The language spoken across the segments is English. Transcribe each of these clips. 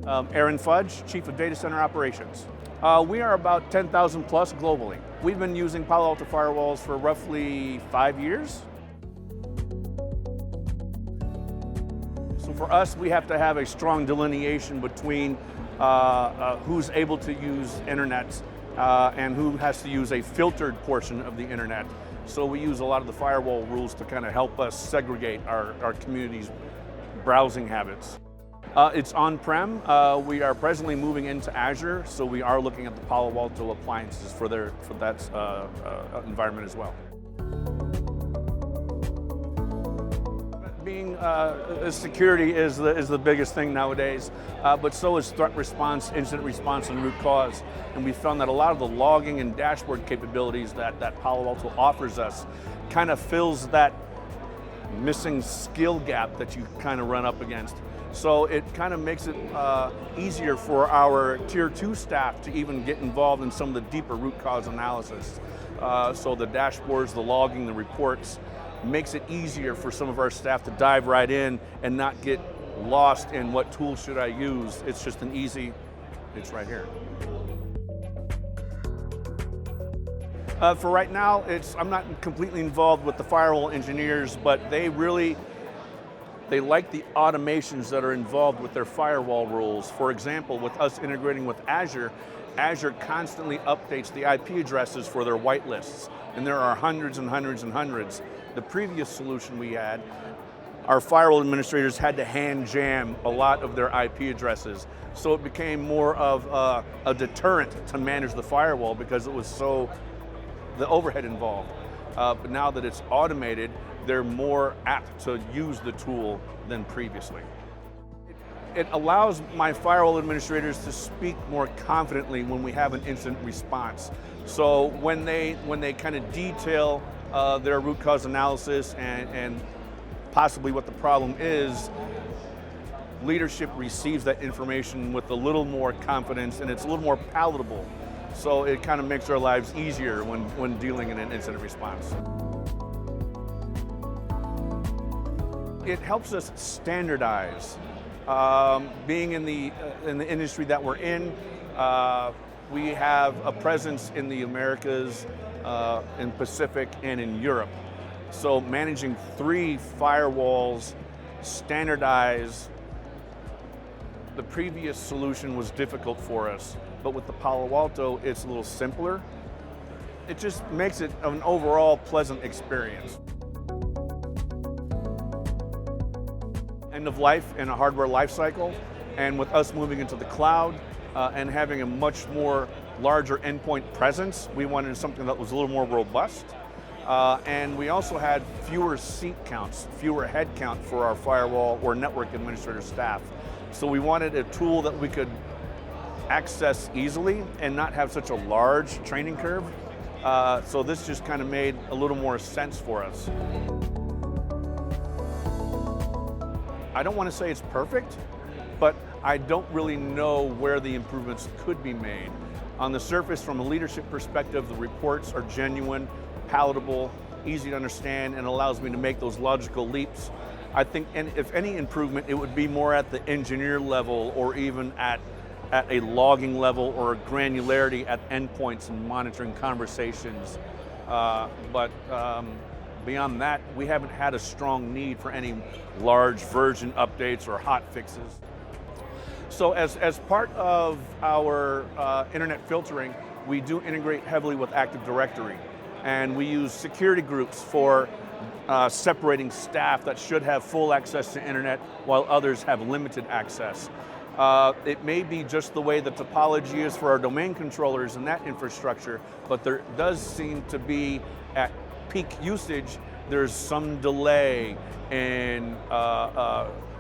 Aaron Fudge, Chief of Data Center Operations. We are about 10,000 plus globally. We've been using Palo Alto firewalls for roughly 5 years. So for us, we have to have a strong delineation between who's able to use internet and who has to use a filtered portion of the internet. So we use a lot of the firewall rules to kind of help us segregate our community's browsing habits. It's on-prem. We are presently moving into Azure, so we are looking at the Palo Alto appliances for that environment as well. Being security is the biggest thing nowadays, but so is threat response, incident response, and root cause. And we found that a lot of the logging and dashboard capabilities that Palo Alto offers us kind of fills that missing skill gap that you kind of run up against. So it kind of makes it easier for our Tier 2 staff to even get involved in some of the deeper root cause analysis. So the dashboards, the logging, the reports, makes it easier for some of our staff to dive right in and not get lost in what tool should I use. It's just it's right here. For right now, I'm not completely involved with the firewall engineers, but they like the automations that are involved with their firewall rules. For example, with us integrating with Azure, Azure constantly updates the IP addresses for their whitelists, and there are hundreds and hundreds and hundreds. The previous solution we had, our firewall administrators had to hand jam a lot of their IP addresses, so it became more of a deterrent to manage the firewall because it was the overhead involved. But now that it's automated, they're more apt to use the tool than previously. It allows my firewall administrators to speak more confidently when we have an incident response. So when they kind of detail their root cause analysis and possibly what the problem is, leadership receives that information with a little more confidence, and it's a little more palatable. So it kind of makes our lives easier when dealing in an incident response. It helps us standardize. Being in the industry that we're in, we have a presence in the Americas, in Pacific, and in Europe. So managing 3 firewalls, standardized, the previous solution was difficult for us, but with the Palo Alto, it's a little simpler. It just makes it an overall pleasant experience. End of life in a hardware life cycle, and with us moving into the cloud and having a much more larger endpoint presence, we wanted something that was a little more robust. And we also had fewer seat counts, fewer head count for our firewall or network administrator staff. So we wanted a tool that we could access easily and not have such a large training curve. So this just kind of made a little more sense for us. I don't want to say it's perfect, but I don't really know where the improvements could be made. On the surface, from a leadership perspective, the reports are genuine, palatable, easy to understand, and allows me to make those logical leaps. I think, and if any improvement, it would be more at the engineer level or even at a logging level or a granularity at endpoints and monitoring conversations. But beyond that, we haven't had a strong need for any large version updates or hot fixes. So as part of our internet filtering, we do integrate heavily with Active Directory. And we use security groups for separating staff that should have full access to internet while others have limited access. It may be just the way the topology is for our domain controllers and that infrastructure, but there does seem to be, at peak usage, there's some delay in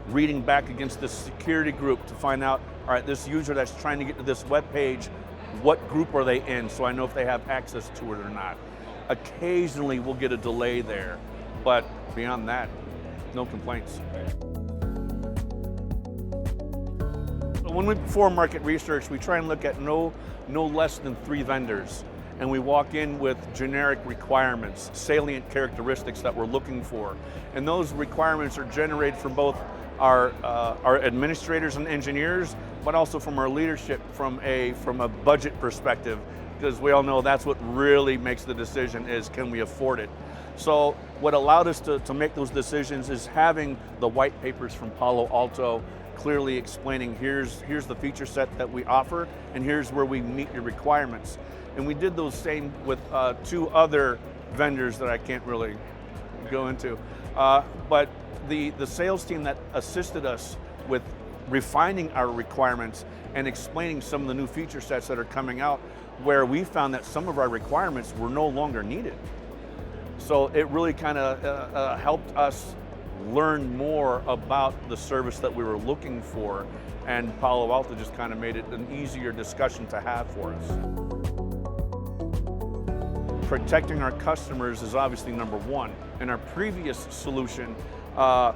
reading back against the security group to find out, all right, this user that's trying to get to this web page, what group are they in, so I know if they have access to it or not. Occasionally we'll get a delay there, but beyond that, no complaints. When we perform market research, we try and look at no less than 3 vendors. And we walk in with generic requirements, salient characteristics that we're looking for. And those requirements are generated from both our administrators and engineers, but also from our leadership from a budget perspective, because we all know that's what really makes the decision is, can we afford it? So what allowed us to make those decisions is having the white papers from Palo Alto clearly explaining here's the feature set that we offer and here's where we meet your requirements. And we did those same with 2 other vendors that I can't really go into. But the sales team that assisted us with refining our requirements and explaining some of the new feature sets that are coming out, where we found that some of our requirements were no longer needed. So it really kind of helped us learn more about the service that we were looking for, and Palo Alto just kind of made it an easier discussion to have for us. Protecting our customers is obviously number one. In our previous solution, the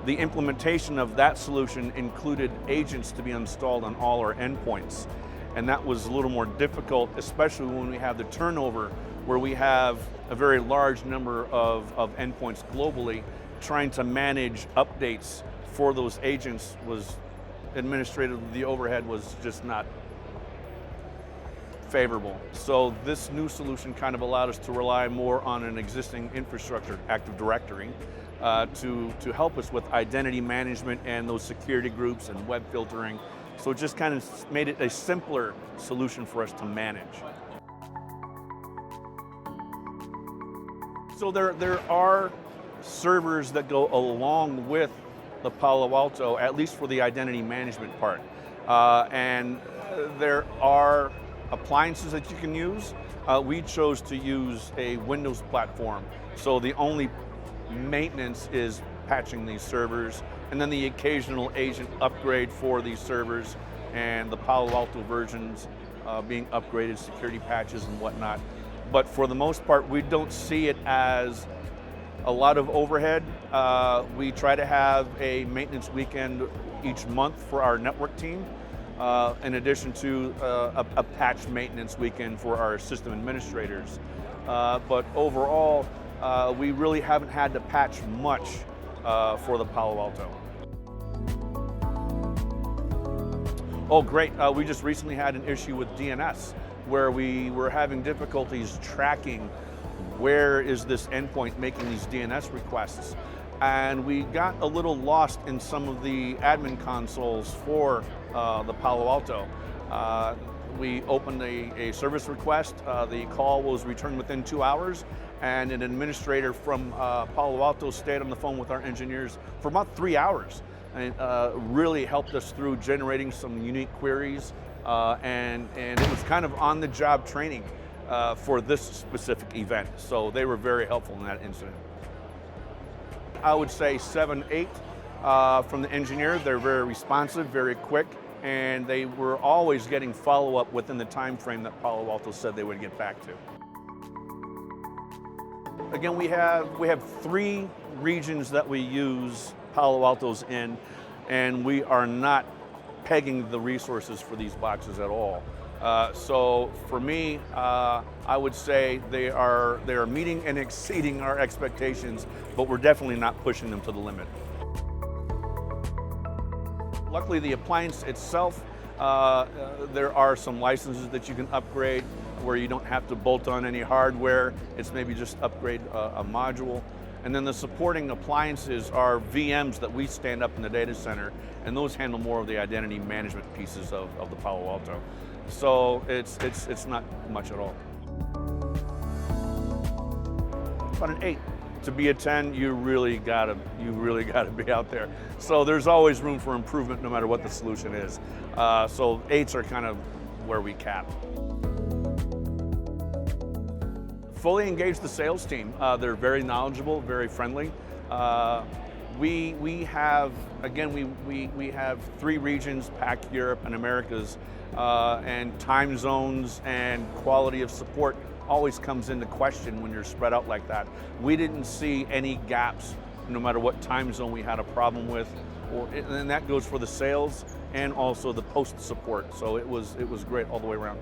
implementation of that solution included agents to be installed on all our endpoints. And that was a little more difficult, especially when we have the turnover, where we have a very large number of endpoints globally. Trying to manage updates for those agents was administratively, the overhead was just not favorable. So this new solution kind of allowed us to rely more on an existing infrastructure, Active Directory, to help us with identity management and those security groups and web filtering. So it just kind of made it a simpler solution for us to manage. So there are servers that go along with the Palo Alto, at least for the identity management part. And there are appliances that you can use. We chose to use a Windows platform. So the only maintenance is patching these servers, and then the occasional agent upgrade for these servers, and the Palo Alto versions being upgraded, security patches and whatnot. But for the most part, we don't see it as a lot of overhead. We try to have a maintenance weekend each month for our network team, in addition to a patch maintenance weekend for our system administrators. But overall, we really haven't had to patch much for the Palo Alto. Oh, great. We just recently had an issue with DNS where we were having difficulties tracking where is this endpoint making these DNS requests. And we got a little lost in some of the admin consoles for the Palo Alto. We opened a service request. The call was returned within 2 hours, and an administrator from Palo Alto stayed on the phone with our engineers for about 3 hours, and really helped us through generating some unique queries, and it was kind of on-the-job training for this specific event. So they were very helpful in that incident. I would say 7, 8 from the engineer. They're very responsive, very quick, and they were always getting follow-up within the time frame that Palo Alto said they would get back to. Again, we have 3 regions that we use Palo Altos in, and we are not pegging the resources for these boxes at all. So for me, I would say they are meeting and exceeding our expectations, but we're definitely not pushing them to the limit. Luckily, the appliance itself, there are some licenses that you can upgrade where you don't have to bolt on any hardware. It's maybe just upgrade a module. And then the supporting appliances are VMs that we stand up in the data center, and those handle more of the identity management pieces of the Palo Alto. So it's not much at all. About an 8. To be a 10, you really gotta be out there. So there's always room for improvement no matter what the solution is. So 8s are kind of where we cap. Fully engage the sales team. They're very knowledgeable, very friendly. We have 3 regions: PAC, Europe, and Americas, and time zones and quality of support always comes into question when you're spread out like that. We didn't see any gaps, no matter what time zone we had a problem with, and that goes for the sales and also the post support. So it was great all the way around.